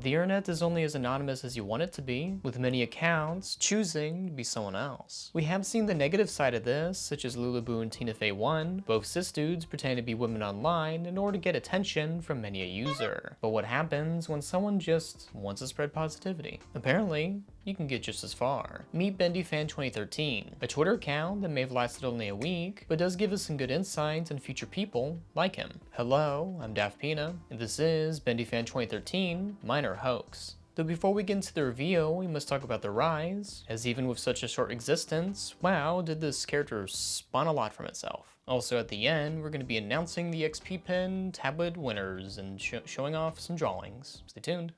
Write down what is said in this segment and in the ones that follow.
The internet is only as anonymous as you want it to be, with many accounts choosing to be someone else. We have seen the negative side of this, such as Lulaboo and Tina Fey 1, both cis dudes pretending to be women online in order to get attention from many a user. But what happens when someone just wants to spread positivity? Apparently, you can get just as far. Meet BendyFan 2013, a Twitter account that may have lasted only a week, but does give us some good insights on future people like him. Hello, I'm Daft Pina, and this is BendyFan 2013, Minor Hoax. Though before we get into the review, we must talk about the rise, as even with such a short existence, wow, did this character spawn a lot from itself. Also at the end, we're going to be announcing the XP Pen tablet winners and showing off some drawings. Stay tuned.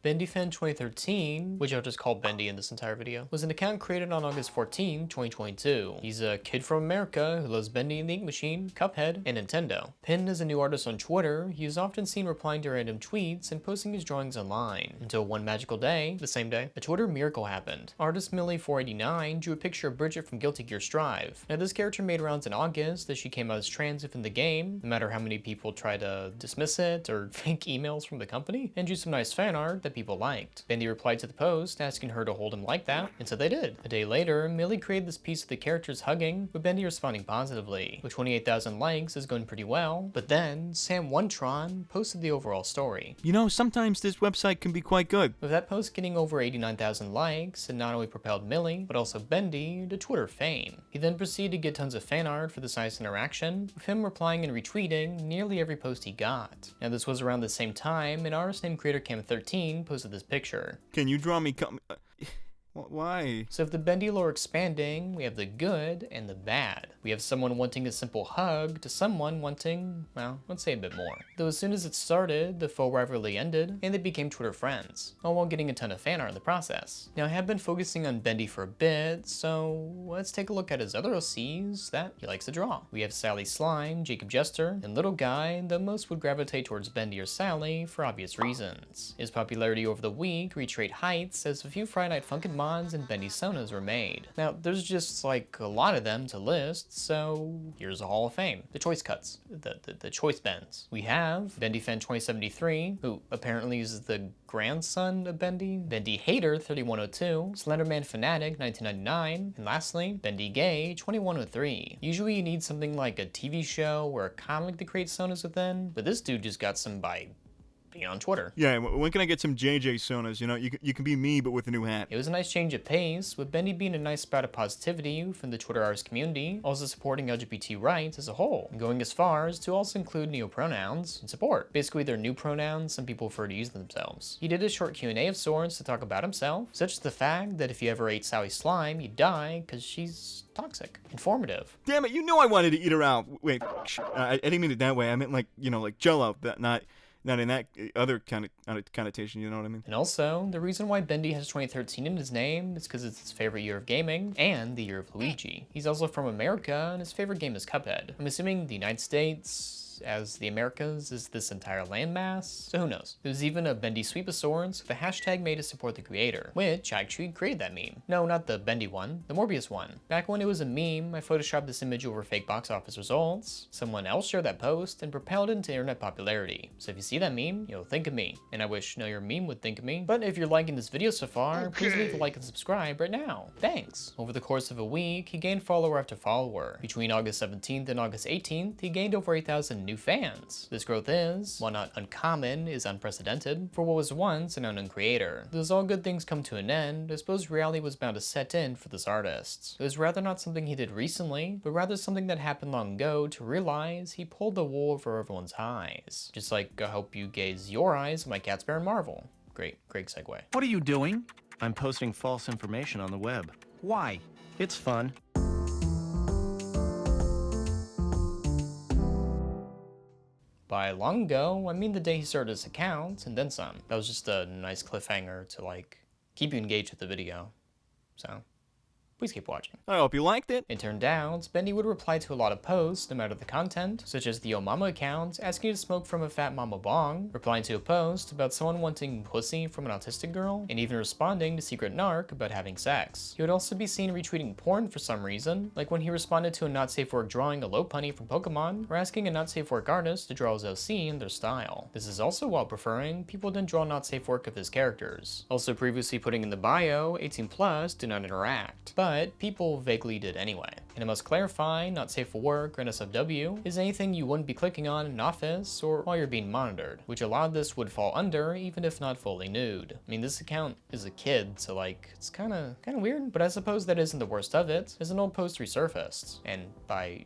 BendyFan 2013, which I'll just call Bendy in this entire video, was an account created on August 14, 2022. He's a kid from America who loves Bendy and the Ink Machine, Cuphead, and Nintendo. Pinned as a new artist on Twitter, he is often seen replying to random tweets and posting his drawings online. Until one magical day, the same day, a Twitter miracle happened. Artist Millie489 drew a picture of Bridget from Guilty Gear Strive. Now this character made rounds in August as she came out as trans within the game, no matter how many people try to dismiss it or fake emails from the company, and drew some nice fan art that people liked. Bendy replied to the post asking her to hold him like that, and so they did. A day later, Millie created this piece of the characters hugging, with Bendy responding positively. With 28,000 likes, is going pretty well, but then Sam Onetron posted the overall story. You know, sometimes this website can be quite good. With that post getting over 89,000 likes, it not only propelled Millie, but also Bendy to Twitter fame. He then proceeded to get tons of fan art for this nice interaction, with him replying and retweeting nearly every post he got. Now this was around the same time an artist named CreatorCam13 posted this picture. Can you draw me Why? So if the Bendy lore expanding, we have the good and the bad. We have someone wanting a simple hug to someone wanting, well, let's say a bit more. Though as soon as it started, the faux rivalry ended, and they became Twitter friends, all while getting a ton of fan art in the process. Now I have been focusing on Bendy for a bit, so let's take a look at his other OCs that he likes to draw. We have Sally Slime, Jacob Jester, and Little Guy, though most would gravitate towards Bendy or Sally for obvious reasons. His popularity over the week reached great heights as a few Friday Night Funkin' mods and Bendy Sonas were made. Now, there's just like a lot of them to list, so here's a Hall of Fame. The choice cuts, the choice bends. We have BendyFan 2073, who apparently is the grandson of Bendy, Bendy Hater 3102, Slenderman Fanatic 1999, and lastly, Bendy Gay 2103. Usually you need something like a TV show or a comic to create Sonas within, but this dude just got some by being on Twitter. Yeah, when can I get some JJ Sonas? You know, you can be me, but with a new hat. It was a nice change of pace, with Bendy being a nice spout of positivity from the Twitter artist community, also supporting LGBT rights as a whole, and going as far as to also include neo-pronouns in support. Basically, they're new pronouns some people prefer to use themselves. He did a short Q&A of sorts to talk about himself, such as the fact that if you ever ate Sally Slime, you'd die because she's toxic. Informative. Damn it, you know I wanted to eat her out. Wait, I didn't mean it that way. I meant like, you know, like Jell-O, not in that other kind of connotation, you know what I mean? And also, the reason why Bendy has 2013 in his name is because it's his favorite year of gaming, and the year of Luigi. He's also from America, and his favorite game is Cuphead. I'm assuming the United States, as the Americas, is this entire landmass, so who knows. There's even a Bendy Sweep of Swords with a hashtag made to support the creator, which actually created that meme. No, not the Bendy one, the Morbius one. Back when it was a meme, I photoshopped this image over fake box office results, someone else shared that post, and propelled it into internet popularity. So if you see that meme, you'll think of me, and I wish Know Your Meme would think of me. But if you're liking this video so far, please leave a like and subscribe right now. Thanks! Over the course of a week, he gained follower after follower. Between August 17th and August 18th, he gained over 8,000 new fans. This growth is, while not uncommon, is unprecedented for what was once an unknown creator. Though as all good things come to an end, I suppose reality was bound to set in for this artist. It was rather not something he did recently, but rather something that happened long ago to realize he pulled the wool over everyone's eyes. Just like I hope you gaze your eyes on my Cat's Bear and Marvel. Great segue. What are you doing? I'm posting false information on the web. Why? It's fun. By long ago, I mean the day he started his account, and then some. That was just a nice cliffhanger to like keep you engaged with the video. So, Please keep watching. I hope you liked it. It turned out, Bendy would reply to a lot of posts, no matter the content, such as the Yo Mama account asking you to smoke from a fat mama bong, replying to a post about someone wanting pussy from an autistic girl, and even responding to Secret Narc about having sex. He would also be seen retweeting porn for some reason, like when he responded to a not safe work drawing a Lopunny from Pokemon, or asking a not safe work artist to draw his OC in their style. This is also while preferring people didn't draw not safe work of his characters. Also previously putting in the bio, 18+ do not interact. But people vaguely did anyway. And it must clarify, not safe for work or NSFW is anything you wouldn't be clicking on in office or while you're being monitored, which a lot of this would fall under even if not fully nude. I mean, this account is a kid, so like, it's kinda weird, but I suppose that isn't the worst of it, as an old post resurfaced. And by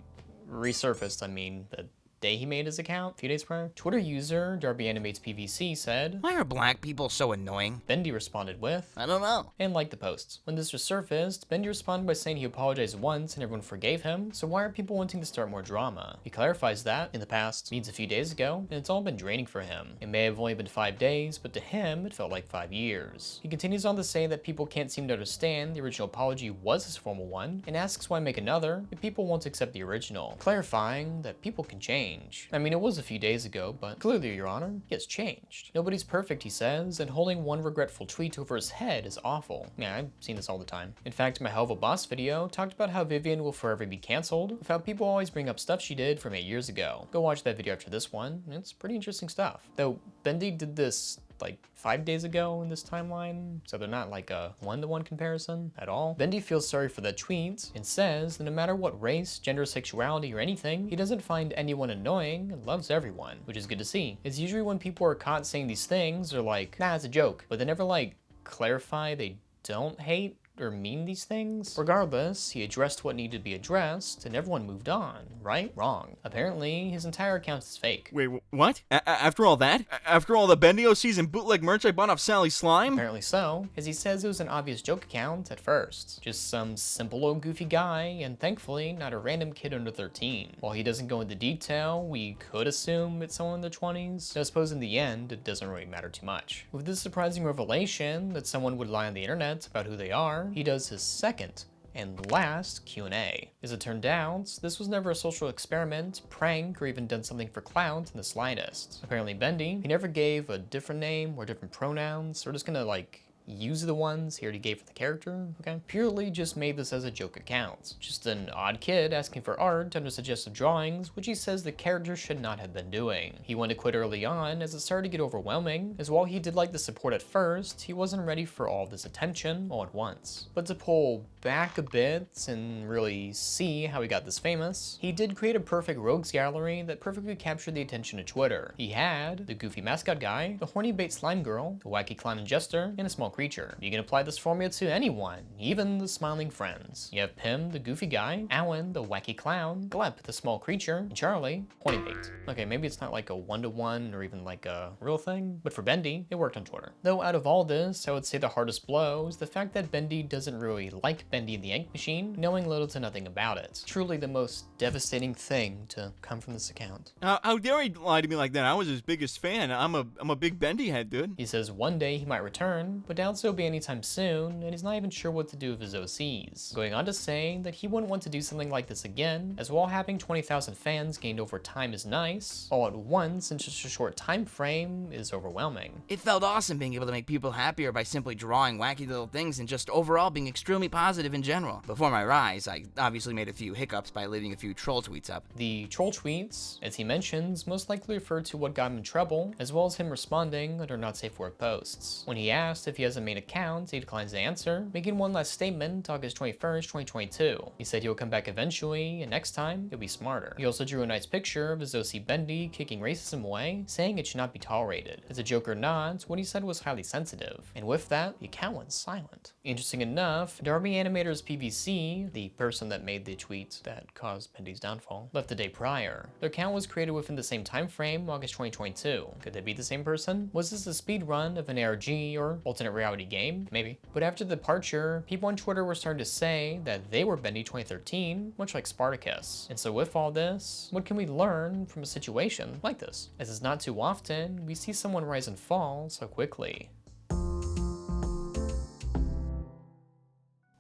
resurfaced, I mean the day he made his account, a few days prior. Twitter user Darby Animates PVC said, "Why are black people so annoying?" Bendy responded with, "I don't know." and liked the posts. When this resurfaced, Bendy responded by saying he apologized once and everyone forgave him, so why are people wanting to start more drama? He clarifies that, in the past, means a few days ago, and it's all been draining for him. It may have only been 5 days, but to him, it felt like 5 years. He continues on to say that people can't seem to understand the original apology was his formal one, and asks why make another if people won't accept the original, clarifying that people can change. I mean, it was a few days ago, but clearly, Your Honor, he has changed. Nobody's perfect, he says, and holding one regretful tweet over his head is awful. Yeah, I've seen this all the time. In fact, my Hell of a Boss video talked about how Vivian will forever be canceled, with how people always bring up stuff she did from 8 years ago. Go watch that video after this one, it's pretty interesting stuff. Though, Bendy did this like 5 days ago in this timeline, so they're not like a one-to-one comparison at all. Bendy feels sorry for that tweet and says that no matter what race, gender, sexuality, or anything, he doesn't find anyone annoying and loves everyone, which is good to see. It's usually when people are caught saying these things, they're like, nah, it's a joke, but they never like clarify they don't hate or mean these things. Regardless, he addressed what needed to be addressed, and everyone moved on, right? Wrong. Apparently, his entire account is fake. Wait, what? After all that? After all the Bendy OCs and bootleg merch I bought off Sally Slime? Apparently so, as he says it was an obvious joke account at first. Just some simple old goofy guy, and thankfully not a random kid under 13. While he doesn't go into detail, we could assume it's someone in their 20s. I suppose in the end, it doesn't really matter too much. With this surprising revelation that someone would lie on the internet about who they are, he does his second and last Q&A. As it turned out, this was never a social experiment, prank, or even done something for clout in the slightest. Apparently Bendy, he never gave a different name or different pronouns. We're just gonna like use the ones he already gave for the character, okay? Purely just made this as a joke account. Just an odd kid asking for art under suggestive drawings, which he says the character should not have been doing. He wanted to quit early on as it started to get overwhelming, as while he did like the support at first, he wasn't ready for all this attention all at once. But to pull back a bit and really see how he got this famous, he did create a perfect rogues gallery that perfectly captured the attention of Twitter. He had the goofy mascot guy, the horny bait slime girl, the wacky clown and jester, and a small creature. You can apply this formula to anyone, even the smiling friends. You have Pim, the goofy guy, Alan, the wacky clown, Glep, the small creature, and Charlie, horny bait. Okay, maybe it's not like a one-to-one or even like a real thing, but for Bendy, it worked on Twitter. Though out of all this, I would say the hardest blow is the fact that Bendy doesn't really like Bendy the Ink Machine, knowing little to nothing about it. Truly the most devastating thing to come from this account. How dare he lie to me like that? I was his biggest fan. I'm a big Bendy head, dude. He says one day he might return, but doubts it'll be anytime soon, and he's not even sure what to do with his OCs. Going on to say that he wouldn't want to do something like this again, as while having 20,000 fans gained over time is nice, all at once in just a short time frame is overwhelming. It felt awesome being able to make people happier by simply drawing wacky little things and just overall being extremely positive in general. Before my rise, I obviously made a few hiccups by leaving a few troll tweets up. The troll tweets, as he mentions, most likely refer to what got him in trouble, as well as him responding under not safe for work posts. When he asked if he has a main account, he declines to answer, making one last statement August 21st, 2022. He said he'll come back eventually, and next time, he'll be smarter. He also drew a nice picture of his OC Bendy kicking racism away, saying it should not be tolerated. As a joke or not, what he said was highly sensitive, and with that, the account went silent. Interesting enough, Darby Animators PVC, the person that made the tweet that caused Bendy's downfall, left the day prior. Their account was created within the same time frame, August 2022. Could they be the same person? Was this a speed run of an ARG or alternate reality game? Maybe. But after the departure, people on Twitter were starting to say that they were Bendy 2013, much like Spartacus. And so with all this, what can we learn from a situation like this? As it's not too often, we see someone rise and fall so quickly.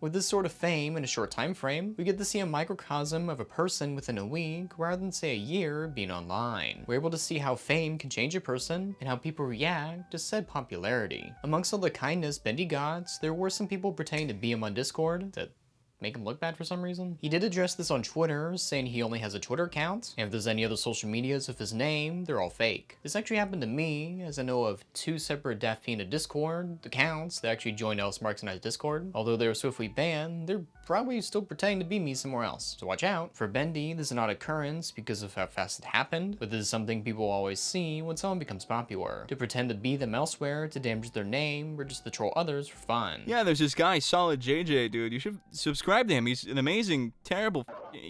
With this sort of fame in a short time frame, we get to see a microcosm of a person within a week rather than say a year being online. We're able to see how fame can change a person and how people react to said popularity. Amongst all the kindness Bendy got, there were some people pretending to be him on Discord that make him look bad for some reason. He did address this on Twitter, saying he only has a Twitter account, and if there's any other social medias with his name, they're all fake. This actually happened to me, as I know of 2 separate Daft Pina Discord accounts that actually joined Ellis Marks and I's Discord. Although they were swiftly banned, they're probably still pretending to be me somewhere else. So watch out. For Bendy, this is not an occurrence because of how fast it happened, but this is something people always see when someone becomes popular. To pretend to be them elsewhere, to damage their name, or just to troll others for fun. Yeah, there's this guy, Solid JJ, dude. You should subscribe to him. He's an amazing, terrible.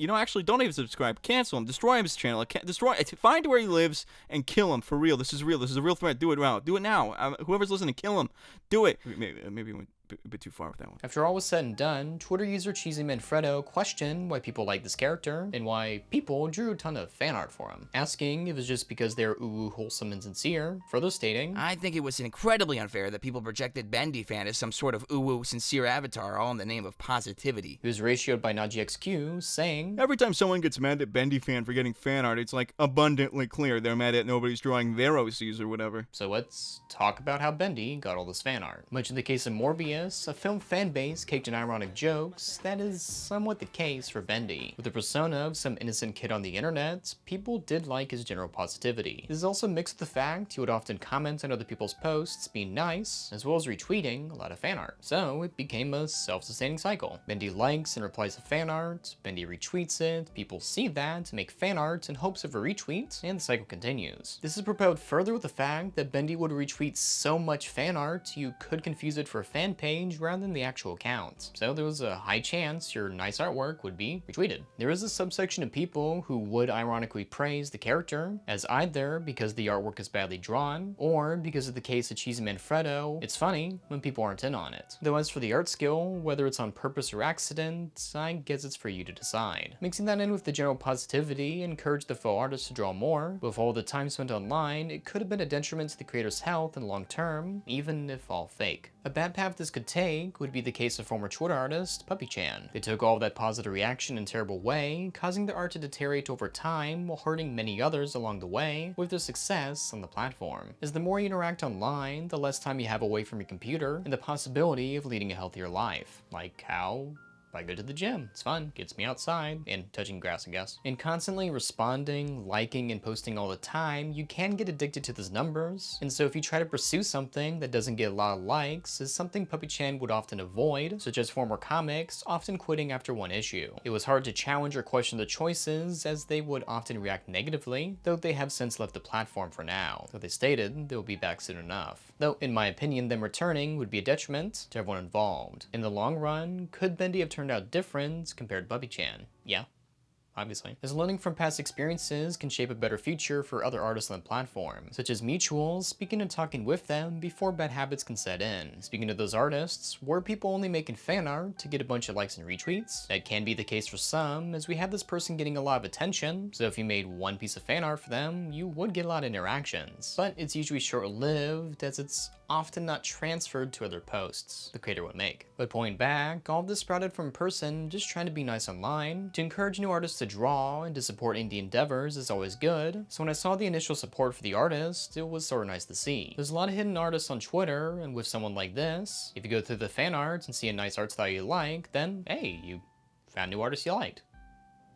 Actually, don't even subscribe. Cancel him. Destroy his channel. Find where he lives and kill him for real. This is real. This is a real threat. Do it now. Do it now. Whoever's listening, kill him. Do it. Maybe we went a bit too far with that one. After all was said and done, Twitter user Cheesy Manfredo questioned why people like this character and why people drew a ton of fan art for him, asking if it was just because they're wholesome and sincere, further stating, I think it was incredibly unfair that people projected Bendy fan as some sort of sincere avatar, all in the name of positivity. He was ratioed by NajiXQ, saying, Every time someone gets mad at Bendy fan for getting fan art, it's like abundantly clear they're mad at nobody's drawing their OCs or whatever. So let's talk about how Bendy got all this fan art. Much in the case of Morbius, a film fan base caked in ironic jokes, that is somewhat the case for Bendy. With the persona of some innocent kid on the internet, people did like his general positivity. This is also mixed with the fact he would often comment on other people's posts being nice, as well as retweeting a lot of fan art. So it became a self-sustaining cycle. Bendy likes and replies to fan art, Bendy retweets it, people see that, make fan art in hopes of a retweet, and the cycle continues. This is propelled further with the fact that Bendy would retweet so much fan art you could confuse it for a fan page rather than the actual account. So there was a high chance your nice artwork would be retweeted. There is a subsection of people who would ironically praise the character as either because the artwork is badly drawn or because of the case of Cheesy Manfredo, it's funny when people aren't in on it. Though as for the art skill, whether it's on purpose or accident, I guess it's for you to decide. Mixing that in with the general positivity encouraged the faux artist to draw more, but with all the time spent online, it could have been a detriment to the creator's health in the long term, even if all fake. A bad path this could take would be the case of former Twitter artist Puppy-chan. They took all of that positive reaction in a terrible way, causing their art to deteriorate over time while hurting many others along the way with their success on the platform. As the more you interact online, the less time you have away from your computer and the possibility of leading a healthier life. Like how I go to the gym. It's fun, gets me outside, and touching grass, I guess. And constantly responding, liking, and posting all the time, you can get addicted to those numbers. And so if you try to pursue something that doesn't get a lot of likes, is something Puppy-chan would often avoid, such as former comics often quitting after one issue. It was hard to challenge or question the choices, as they would often react negatively, though they have since left the platform for now. Though they stated they will be back soon enough. Though, in my opinion, them returning would be a detriment to everyone involved. In the long run, could Bendy have turned out different compared to Puppy-chan? Yeah. Obviously. As learning from past experiences can shape a better future for other artists on the platform, such as mutuals, speaking and talking with them before bad habits can set in. Speaking of those artists, were people only making fan art to get a bunch of likes and retweets? That can be the case for some, as we have this person getting a lot of attention, so if you made one piece of fan art for them, you would get a lot of interactions. But it's usually short-lived, as it's often not transferred to other posts the creator would make. But point back, all of this sprouted from a person just trying to be nice online. To encourage new artists to draw and to support indie endeavors is always good, so when I saw the initial support for the artist, it was sort of nice to see. There's a lot of hidden artists on Twitter, and with someone like this, if you go through the fan arts and see a nice art style you like, then hey, you found new artists you liked.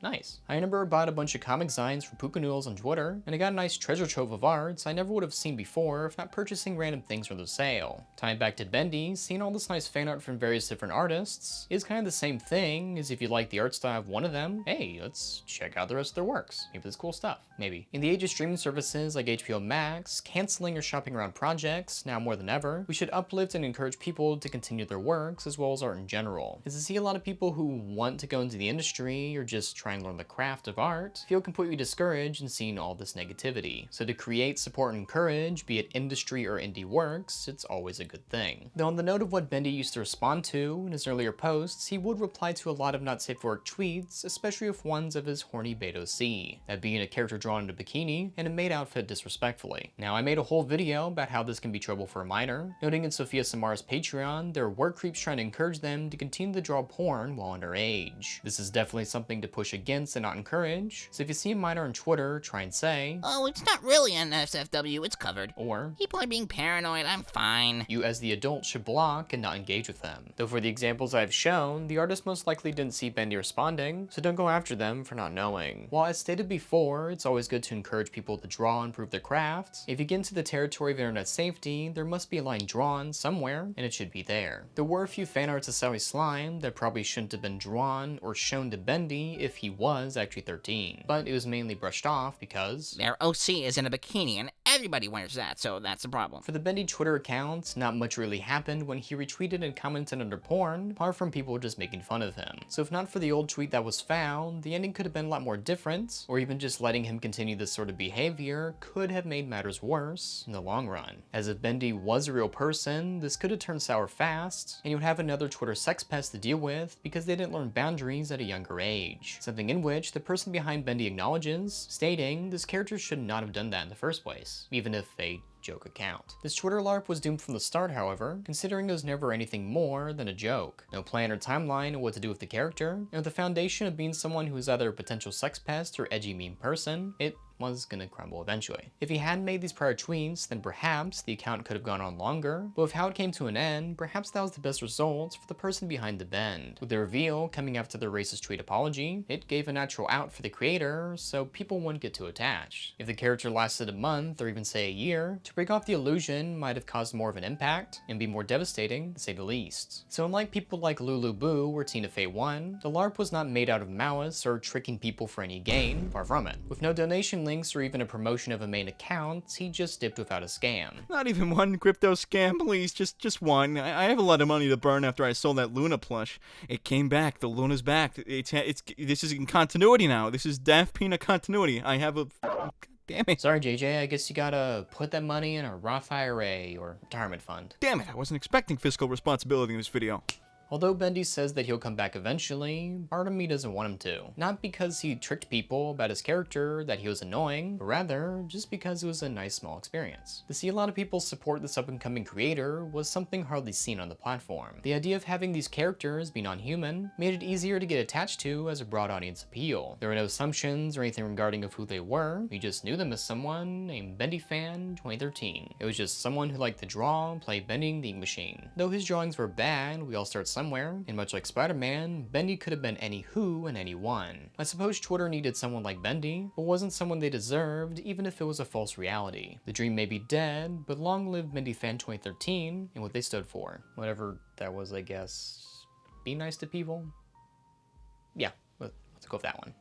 Nice. I remember I bought a bunch of comic designs from Puka Noodles on Twitter, and I got a nice treasure trove of arts I never would have seen before if not purchasing random things from the sale. Tying back to Bendy, seeing all this nice fan art from various different artists is kind of the same thing as if you like the art style of one of them, hey, let's check out the rest of their works. Maybe there's cool stuff. Maybe. In the age of streaming services like HBO Max, canceling or shopping around projects, now more than ever, we should uplift and encourage people to continue their works as well as art in general. As I see a lot of people who want to go into the industry or just try try and learn the craft of art, feel completely discouraged in seeing all this negativity. So to create, support, and encourage, be it industry or indie works, it's always a good thing. Though on the note of what Bendy used to respond to in his earlier posts, he would reply to a lot of not safe for work tweets, especially if ones of his horny Beto C, that being a character drawn in a bikini and a maid outfit disrespectfully. Now, I made a whole video about how this can be trouble for a minor, noting in Sophia Samara's Patreon, there are work creeps trying to encourage them to continue to draw porn while underage. This is definitely something to push against and not encourage, so if you see a minor on Twitter, try and say, "Oh, it's not really an SFW, it's covered." Or, "People are being paranoid, I'm fine." you as the adult should block and not engage with them. Though for the examples I've shown, the artist most likely didn't see Bendy responding, so don't go after them for not knowing. While as stated before, it's always good to encourage people to draw and improve their craft, if you get into the territory of internet safety, there must be a line drawn somewhere, and it should be there. There were a few fan arts of Sally Slime that probably shouldn't have been drawn or shown to Bendy if he was actually 13, but it was mainly brushed off because Their OC is in a bikini and everybody wears that, so that's a problem. for the Bendy Twitter account, not much really happened when he retweeted and commented under porn, apart from people just making fun of him. So if not for the old tweet that was found, the ending could have been a lot more different, or even just letting him continue this sort of behavior could have made matters worse in the long run. As if Bendy was a real person, this could have turned sour fast, and you would have another Twitter sex pest to deal with because they didn't learn boundaries at a younger age. Something in which the person behind Bendy acknowledges, stating this character should not have done that in the first place, even if they joke account. This Twitter LARP was doomed from the start, however, considering it was never anything more than a joke. No plan or timeline of what to do with the character, and with the foundation of being someone who is either a potential sex pest or edgy meme person, it was gonna crumble eventually. If he hadn't made these prior tweets, then perhaps the account could have gone on longer, but with how it came to an end, perhaps that was the best result for the person behind the bend. With the reveal coming after the racist tweet apology, it gave a natural out for the creator, so people wouldn't get too attached. If the character lasted a month, or even say a year, to break off the illusion might have caused more of an impact, and be more devastating, to say the least. So unlike people like Lulu Boo or Tina Fey 1, the LARP was not made out of malice or tricking people for any gain, far from it. With no donation links or even a promotion of a main account, he just dipped without a scam. Not even one crypto scam, please. Just one. I have a lot of money to burn after I sold that Luna plush. It came back. The Luna's back. This is in continuity now. This is Daft Peanut continuity. I have a... Damn it. Sorry, JJ, I guess you gotta put that money in a Roth IRA or retirement fund. Damn it. I wasn't expecting fiscal responsibility in this video. Although Bendy says that he'll come back eventually, part of me doesn't want him to. Not because he tricked people about his character, that he was annoying, but rather just because it was a nice small experience. To see a lot of people support this up-and-coming creator was something hardly seen on the platform. The idea of having these characters be non-human made it easier to get attached to as a broad audience appeal. There were no assumptions or anything regarding of who they were, we just knew them as someone named Bendy Fan 2013. It was just someone who liked to draw and play Bending the Ink Machine. Though his drawings were bad, we all start somewhere, and much like Spider-Man, Bendy could have been any who and anyone. I suppose Twitter needed someone like Bendy, but wasn't someone they deserved, even if it was a false reality. The dream may be dead, but long live Bendy Fan 2013 and what they stood for. Whatever that was, I guess. Be nice to people? Yeah, let's go with that one.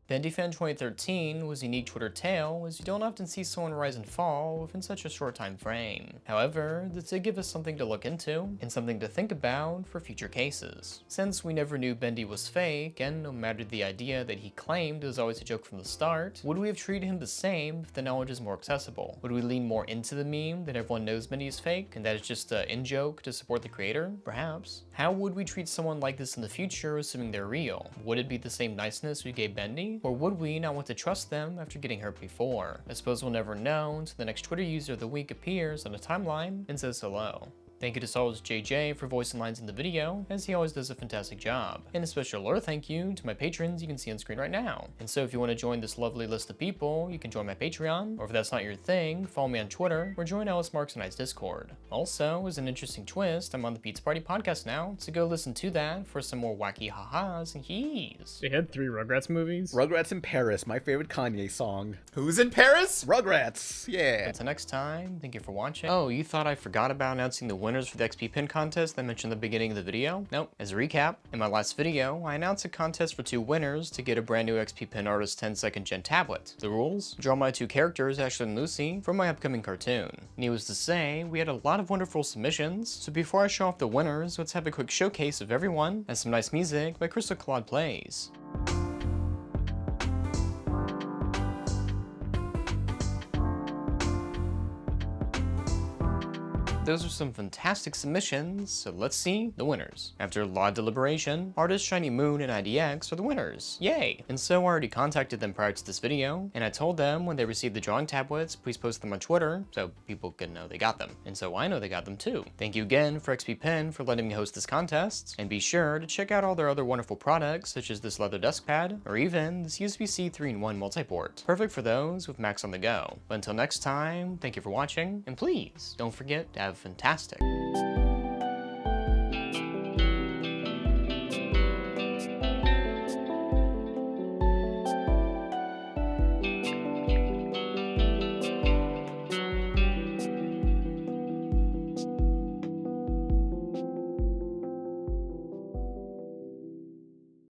Bendy Fan 2013 was a unique Twitter tale, as you don't often see someone rise and fall within such a short time frame. However, this did give us something to look into, and something to think about for future cases. Since we never knew Bendy was fake, and no matter the idea that he claimed was always a joke from the start, would we have treated him the same if the knowledge is more accessible? Would we lean more into the meme that everyone knows Bendy is fake, and that it's just an in-joke to support the creator? Perhaps. How would we treat someone like this in the future, assuming they're real? Would it be the same niceness we gave Bendy? Or would we not want to trust them after getting hurt before? I suppose we'll never know until the next Twitter user of the week appears on a timeline and says hello. Thank you to Sol's JJ for voicing lines in the video, as he always does a fantastic job. And a special lure thank you to my patrons you can see on screen right now. And so if you want to join this lovely list of people, you can join my Patreon, or if that's not your thing, follow me on Twitter, or join Alice Marks and I's Discord. Also, as an interesting twist, I'm on the Pizza Party podcast now, so go listen to that for some more wacky ha-has and he's. They had 3 Rugrats movies. Rugrats in Paris, my favorite Kanye song. Who's in Paris? Rugrats, yeah. Until next time, thank you for watching. Oh, you thought I forgot about announcing the winner winners for the XP pin contest that I mentioned at the beginning of the video? Nope. As a recap, in my last video, I announced a contest for 2 winners to get a brand new XP pin artist 10-second gen tablet. The rules? Draw my 2 characters, Ashley and Lucy, from my upcoming cartoon. Needless to say, we had a lot of wonderful submissions, so before I show off the winners, let's have a quick showcase of everyone and some nice music by Crystal Claude Plays. Those are some fantastic submissions, so let's see the winners. After a lot of deliberation, Artist Shiny Moon and IDX are the winners. Yay! And so I already contacted them prior to this video, and I told them when they receive the drawing tablets, please post them on Twitter so people can know they got them. And so I know they got them too. Thank you again for XP Pen for letting me host this contest, and be sure to check out all their other wonderful products such as this leather desk pad, or even this USB-C 3-in-1 multi-port. Perfect for those with Macs on the go. But until next time, thank you for watching, and please don't forget to have fantastic.